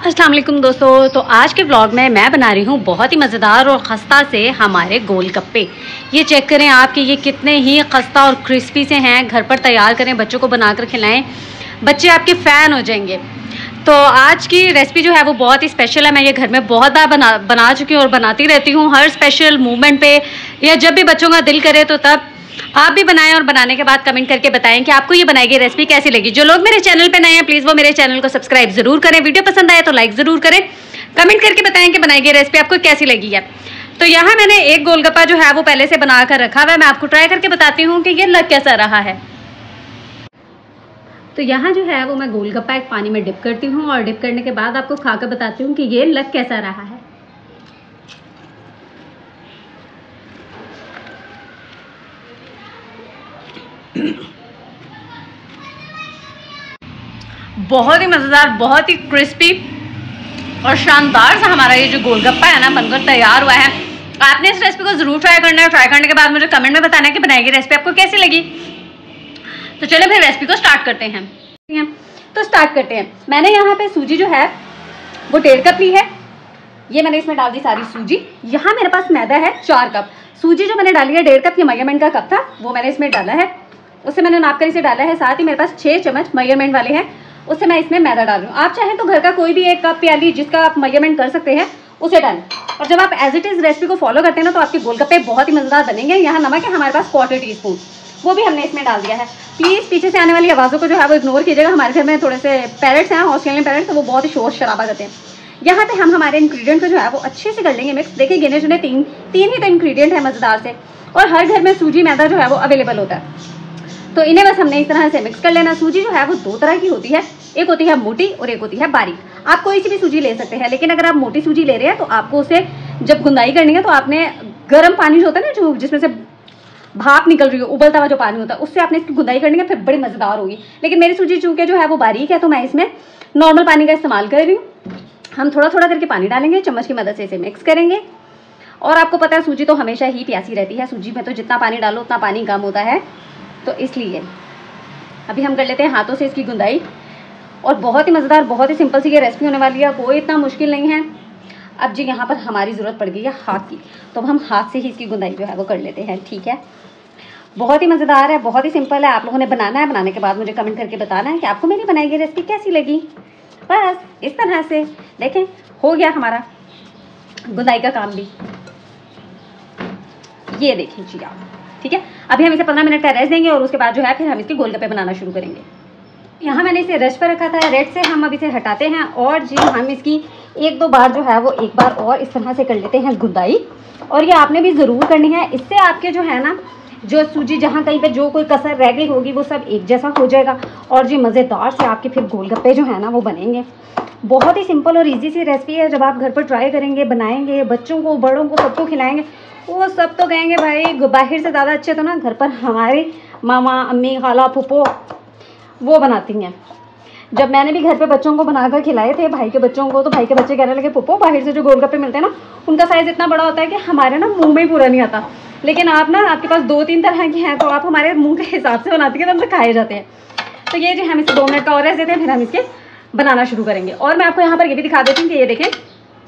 अस्सलाम वालेकुम दोस्तों। तो आज के व्लॉग में मैं बना रही हूँ बहुत ही मज़ेदार और खस्ता से हमारे गोलगप्पे। ये चेक करें आप कि ये कितने ही खस्ता और क्रिस्पी से हैं। घर पर तैयार करें, बच्चों को बनाकर खिलाएं, बच्चे आपके फ़ैन हो जाएंगे। तो आज की रेसिपी जो है वो बहुत ही स्पेशल है। मैं ये घर में बहुत बार बना चुकी हूँ और बनाती रहती हूँ हर स्पेशल मूवमेंट पे, या जब भी बच्चों का दिल करे तो तब। आप भी बनाएं और बनाने के बाद कमेंट करके बताएं कि आपको ये बनाई गई रेसिपी कैसी लगी। जो लोग मेरे चैनल पे नए हैं प्लीज़ वो मेरे चैनल को सब्सक्राइब जरूर करें। वीडियो पसंद आए तो लाइक ज़रूर करें। कमेंट करके बताएं कि बनाई गई रेसिपी आपको कैसी लगी है। तो यहाँ मैंने एक गोलगप्पा जो है वो पहले से बना कर रखा हुआ है। मैं आपको ट्राई करके बताती हूँ कि ये लग कैसा रहा है। तो यहाँ जो है वो मैं गोलगप्पा एक पानी में डिप करती हूँ और डिप करने के बाद आपको खाकर बताती हूँ कि ये लग कैसा रहा है। बहुत ही मज़ेदार, बहुत ही क्रिस्पी और शानदार सा हमारा ये जो गोलगप्पा है ना बनकर तैयार हुआ है। आपने इस रेसिपी को ज़रूर ट्राई करना है। ट्राई करने के बाद मुझे कमेंट में बताना है कि बनाई गई रेसिपी आपको कैसी लगी। तो चलो फिर रेसिपी को स्टार्ट करते हैं। तो स्टार्ट करते हैं। मैंने यहाँ पे सूजी जो है वो 1.5 कप ली है। ये मैंने इसमें डाल दी सारी सूजी। यहाँ मेरे पास मैदा है 4 कप। सूजी जो मैंने डाली है 1.5 कप, ये मेजरमेंट का कप था, वो मैंने इसमें डाला है। उससे मैंने नाप कर इसे डाला है। साथ ही मेरे पास 6 चम्मच मेजरमेंट वाले हैं, उससे मैं इसमें मैदा डाल रही हूँ। आप चाहें तो घर का कोई भी एक कप प्याली जिसका आप मेजरमेंट कर सकते हैं उसे डालें। और जब आप एज इट इज़ रेसिपी को फॉलो करते हैं ना तो आपके गोलगप्पे बहुत ही मज़ेदार बनेंगे। यहाँ नमक है हमारे पास 1/4 टीस्पून, वो भी हमने इसमें डाल दिया है। प्लीज़ पीछे से आने वाली आवाज़ों को जो है वो इग्नोर कीजिएगा। हमारे घर में थोड़े से पैरेट्स हैं, ऑस्ट्रेलियन पैरेट्स, तो वो बहुत ही शोर शराबा करते हैं। यहाँ पे हम हमारे इंग्रेडिएंट को जो है वो अच्छे से कर लेंगे मिक्स। देखिए गिने चुने तीन ही तो इंग्रेडिएंट है मज़ेदार से, और हर घर में सूजी मैदा जो है वो अवेलेबल होता है। तो इन्हें बस हमने इस तरह से मिक्स कर लेना। सूजी जो है वो 2 तरह की होती है, एक होती है मोटी और एक होती है बारीक। आप कोई सी भी सूजी ले सकते हैं, लेकिन अगर आप मोटी सूजी ले रहे हैं तो आपको उसे जब गुंदाई करनी है तो आपने गर्म पानी जो होता है ना, जो जिसमें से भाप निकल रही हो, उबलता हुआ जो पानी होता है, उससे आपने इसकी गुंदाई करनी है, फिर बड़ी मज़ेदार होगी। लेकिन मेरी सूजी चूँकि जो है वो बारीक है तो मैं इसमें नॉर्मल पानी का इस्तेमाल कर रही हूँ। हम थोड़ा थोड़ा करके पानी डालेंगे, चम्मच की मदद से इसे मिक्स करेंगे। और आपको पता है सूजी तो हमेशा ही प्यासी रहती है। सूजी में तो जितना पानी डालो उतना पानी कम होता है, तो इसलिए अभी हम कर लेते हैं हाथों से इसकी गुंदाई। और बहुत ही मज़ेदार, बहुत ही सिंपल सी ये रेसिपी होने वाली है, कोई इतना मुश्किल नहीं है। अब जी यहाँ पर हमारी ज़रूरत पड़ गई है हाथ की, तो हम हाथ से ही इसकी गुंदाई जो है वो कर लेते हैं। ठीक है, बहुत ही मज़ेदार है, बहुत ही सिंपल है। आप लोगों ने बनाना है, बनाने के बाद मुझे कमेंट करके बताना है कि आपको मेरी बनाई गई रेसिपी कैसी लगी। बस इस तरह से देखें हो गया हमारा गुंदाई का काम भी। ये देखें जी आप, ठीक है। अभी हम इसे 15 मिनट का रेस्ट देंगे और उसके बाद जो है फिर हम इसके गोलगप्पे बनाना शुरू करेंगे। यहाँ मैंने इसे रेस्ट पर रखा था, रेस्ट से हम अब इसे हटाते हैं और जी हम इसकी 1-2 बार जो है वो एक बार और इस तरह से कर लेते हैं गुंदाई। और ये आपने भी ज़रूर करनी है, इससे आपके जो है ना, जो सूजी जहाँ कहीं पे जो कोई कसर रह गई होगी वो सब एक जैसा हो जाएगा और जी मज़ेदार से आपके फिर गोलगप्पे जो है ना वो बनेंगे। बहुत ही सिंपल और ईजी सी रेसिपी है। जब आप घर पर ट्राई करेंगे, बनाएंगे, बच्चों को बड़ों को सबको खिलाएंगे, वो सब तो कहेंगे भाई बाहर से ज़्यादा अच्छे तो ना घर पर हमारे मामा, अम्मी, खाला, फूफो वो बनाती हैं। जब मैंने भी घर पे बच्चों को बनाकर खिलाए थे, भाई के बच्चों को, तो भाई के बच्चे कहने लगे फूफो बाहर से जो गोलगप्पे मिलते हैं ना उनका साइज़ इतना बड़ा होता है कि हमारे ना मुंह में ही पूरा नहीं आता। लेकिन आप ना, आपके पास 2-3 तरह की हैं तो आप हमारे मुंह के हिसाब से बनाती हैं तो हमसे खाए जाते हैं। तो ये जी हम इसे 2 मिनट का और रेस्ट देते हैं, फिर हम इसके बनाना शुरू करेंगे। और मैं आपको यहाँ पर ये भी दिखा देती हूँ कि ये देखें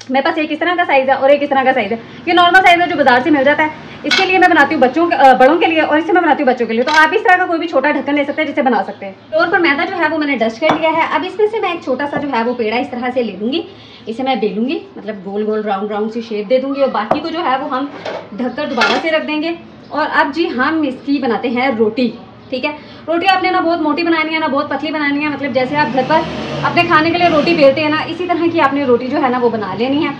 मेरे पास एक इस तरह का साइज़ है और एक इस तरह का साइज़ है। ये नॉर्मल साइज़ है जो बाजार से मिल जाता है। इसके लिए मैं बनाती हूँ बड़ों के लिए, और इससे मैं बनाती हूँ बच्चों के लिए। तो आप इस तरह का कोई भी छोटा ढक्कन ले सकते हैं जिससे बना सकते हैं। फ्लोर पर मैदा जो है वो मैंने डस्ट कर लिया है। अब इसमें से मैं एक छोटा सा जो है वो पेड़ा इस तरह से ले लूँगी। इसे मैं बेलूँगी, मतलब गोल गोल राउंड सी शेप दे दूँगी और बाकी को जो है वो हम ढककर दोबारा से रख देंगे। और अब जी हम इसकी बनाते हैं रोटी। ठीक है, रोटी आपने ना बहुत मोटी बनानी है ना बहुत पतली बनानी है, मतलब जैसे आप घर पर अपने खाने के लिए रोटी बेलते हैं ना, इसी तरह की आपने रोटी जो है ना वो बना लेनी है।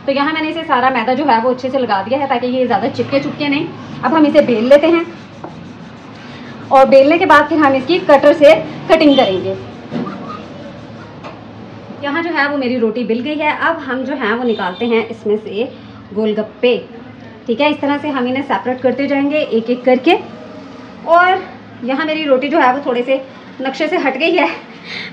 तो यहाँ मैंने इसे सारा मैदा जो है वो अच्छे से लगा दिया है ताकि ये ज़्यादा चिपके चुपके नहीं। अब हम इसे बेल लेते हैं और बेलने के बाद फिर हम इसकी कटर से कटिंग करेंगे। यहाँ जो है वो मेरी रोटी बिल गई है। अब हम जो है वो निकालते हैं इसमें से गोलगप्पे। ठीक है, इस तरह से हम इन्हें सेपरेट करते जाएंगे एक एक करके। और यहाँ मेरी रोटी जो है वो थोड़े से नक्शे से हट गई है,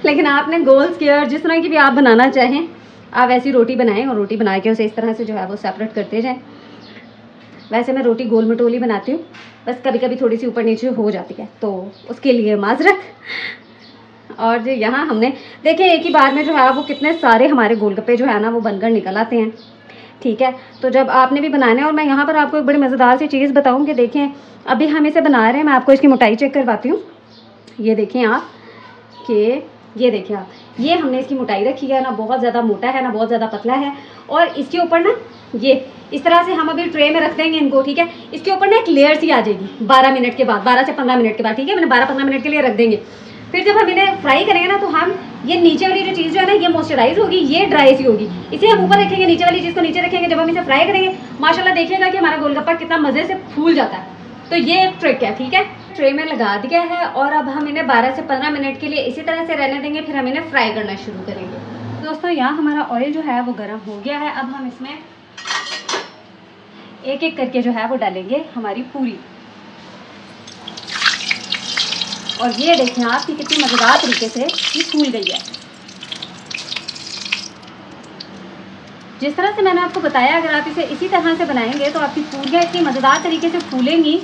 लेकिन आपने गोल स्क्वायर जिस तरह की भी आप बनाना चाहें आप वैसी रोटी बनाएं और रोटी बना के उसे इस तरह से जो है वो सेपरेट करते जाएं। वैसे मैं रोटी गोल मटोली बनाती हूँ, बस कभी कभी थोड़ी सी ऊपर नीचे हो जाती है तो उसके लिए माजरत। और जो यहाँ हमने देखें एक ही बार में जो है वो कितने सारे हमारे गोलगप्पे जो है ना वो बनकर निकल आते हैं। ठीक है, तो जब आपने भी बनाने हैं, और मैं यहाँ पर आपको एक बड़ी मज़ेदार सी चीज़ बताऊँ कि देखें अभी हम इसे बना रहे हैं, मैं आपको इसकी मोटाई चेक करवाती हूँ। ये देखें आप कि ये देखिए आप, ये हमने इसकी मोटाई रखी है ना, बहुत ज़्यादा मोटा है ना बहुत ज़्यादा पतला है। और इसके ऊपर ना ये इस तरह से हम अभी ट्रे में रख देंगे इनको। ठीक है, इसके ऊपर ना एक लेयर सी आ जाएगी 12 मिनट के बाद, 12 से 15 मिनट के बाद। ठीक है, मैंने 12-15 मिनट के लिए रख देंगे। फिर जब हम इन्हें फ्राई करेंगे ना तो हम ये नीचे वाली जो चीज़ जो है ना ये मॉइस्चराइज होगी, ये ड्राई सी होगी, इसे हम ऊपर रखेंगे, नीचे वाली चीज़ को नीचे रखेंगे। जब हम इसे फ्राई करेंगे माशाल्लाह देखिएगा कि हमारा गोलगप्पा कितना मज़े से फूल जाता है। तो ये एक ट्रिक है। ठीक है, ट्रे में लगा दिया है और अब हम इन्हें 12 से 15 मिनट के लिए इसी तरह से रहने देंगे, फिर हम इन्हें फ्राई करना शुरू करेंगे। दोस्तों यहाँ हमारा ऑयल जो है वो गर्म हो गया है। अब हम इसमें एक एक करके जो है वो डालेंगे हमारी पूरी। और ये देखें आप कि कितनी मज़ेदार तरीके से ये फूल गई है। जिस तरह से मैंने आपको बताया, अगर आप इसे इसी तरह से बनाएंगे तो आपकी पूरियाँ इतनी मज़ेदार तरीके से फूलेंगी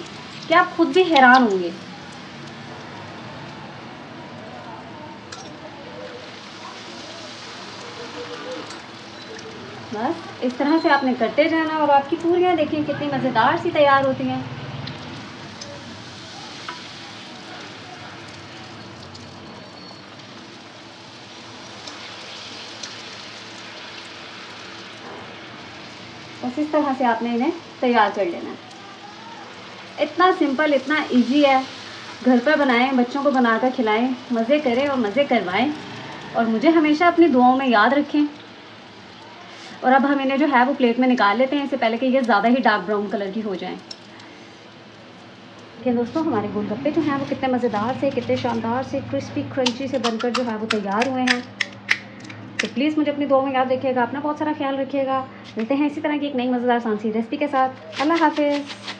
कि आप खुद भी हैरान होंगे। बस इस तरह से आपने करते जाना और आपकी पूरियाँ देखिए कितनी मज़ेदार सी तैयार होती हैं। बस इस तरह से आपने इन्हें तैयार कर लेना है। इतना सिंपल, इतना इजी है। घर पर बनाएं, बच्चों को बनाकर खिलाएं, मज़े करें और मज़े करवाएं और मुझे हमेशा अपनी दुआओं में याद रखें। और अब हम इन्हें जो है वो प्लेट में निकाल लेते हैं, इससे पहले कि ये ज़्यादा ही डार्क ब्राउन कलर की हो जाएं। देखिए दोस्तों हमारे गोलगप्पे जो हैं वो कितने मज़ेदार से, कितने शानदार से, क्रिस्पी क्रंची से बनकर जो है वो तैयार हुए हैं। तो प्लीज़ मुझे अपनी दुआओं में याद रखिएगा, अपना बहुत सारा ख्याल रखिएगा। मिलते हैं इसी तरह की एक नई मज़ेदार सी रेसिपी के साथ। अल्लाह हाफिज़।